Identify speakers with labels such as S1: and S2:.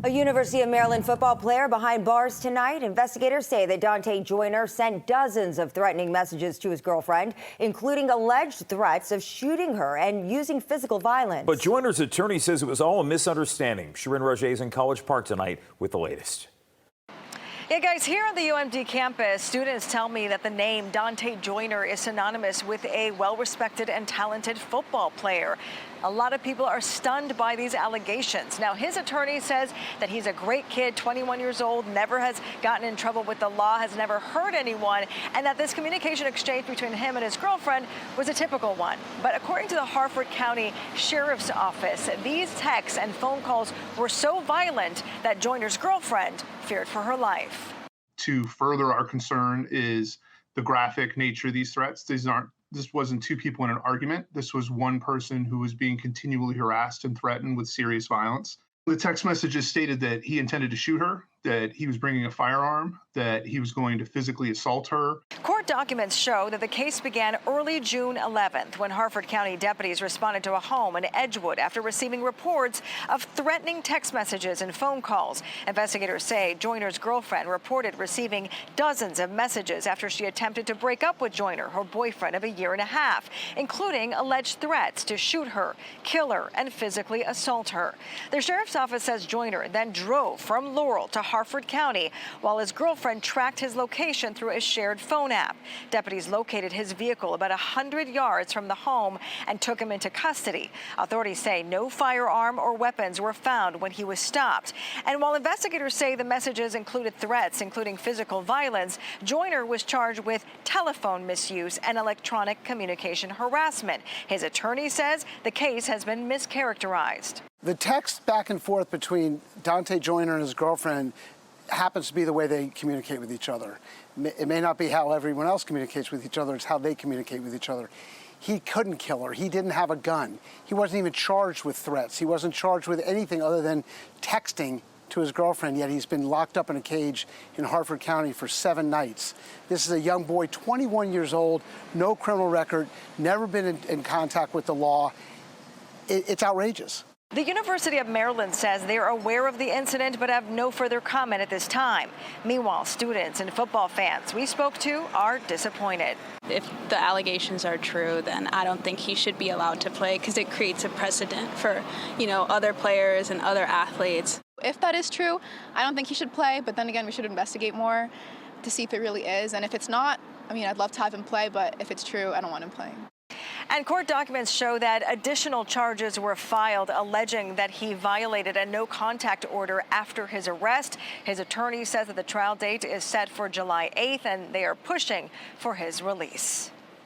S1: A University of Maryland football player behind bars tonight. Investigators say that Dontay Joyner sent dozens of threatening messages to his girlfriend, including alleged threats of shooting her and using physical violence.
S2: But Joyner's attorney says it was all a misunderstanding. Sharon Roger is in College Park tonight with the latest.
S3: Yeah, guys, here on the UMD campus, students tell me that the name Dontay Joyner is synonymous with a well-respected and talented football player. A lot of people are stunned by these allegations. Now, his attorney says that he's a great kid, 21 years old, never has gotten in trouble with the law, has never hurt anyone, and that this communication exchange between him and his girlfriend was a typical one. But according to the Harford County Sheriff's Office, these texts and phone calls were so violent that Joyner's girlfriend feared for her life.
S4: To further our concern is the graphic nature of these threats. This wasn't two people in an argument. This was one person who was being continually harassed and threatened with serious violence. The text messages stated that he intended to shoot her, that he was bringing a firearm, that he was going to physically assault her.
S3: Court documents show that the case began early June 11th when Harford County deputies responded to a home in Edgewood after receiving reports of threatening text messages and phone calls. Investigators say Joyner's girlfriend reported receiving dozens of messages after she attempted to break up with Joyner, her boyfriend of a year and a half, including alleged threats to shoot her, kill her, and physically assault her. The sheriff's office says Joyner then drove from Laurel to Harford County while his girlfriend tracked his location through a shared phone app. Deputies located his vehicle about 100 yards from the home and took him into custody. Authorities say no firearm or weapons were found when he was stopped. And while investigators say the messages included threats, including physical violence, Joyner was charged with telephone misuse and electronic communication harassment. His attorney says the case has been mischaracterized.
S5: The text back and forth between Dontay Joyner and his girlfriend happens to be the way they communicate with each other. It may not be how everyone else communicates with each other, it's how they communicate with each other. He couldn't kill her. He didn't have a gun. He wasn't even charged with threats. He wasn't charged with anything other than texting to his girlfriend, yet he's been locked up in a cage in Harford County for 7 nights. This is a young boy, 21 years old, no criminal record, never been in contact with the law. It's outrageous.
S3: The University of Maryland says they are aware of the incident but have no further comment at this time. Meanwhile, students and football fans we spoke to are disappointed.
S6: If the allegations are true, then I don't think he should be allowed to play because it creates a precedent for, other players and other athletes.
S7: If that is true, I don't think he should play, but then again, we should investigate more to see if it really is. And if it's not, I'd love to have him play, but if it's true, I don't want him playing.
S3: And court documents show that additional charges were filed alleging that he violated a no-contact order after his arrest. His attorney says that the trial date is set for July 8th, and they are pushing for his release.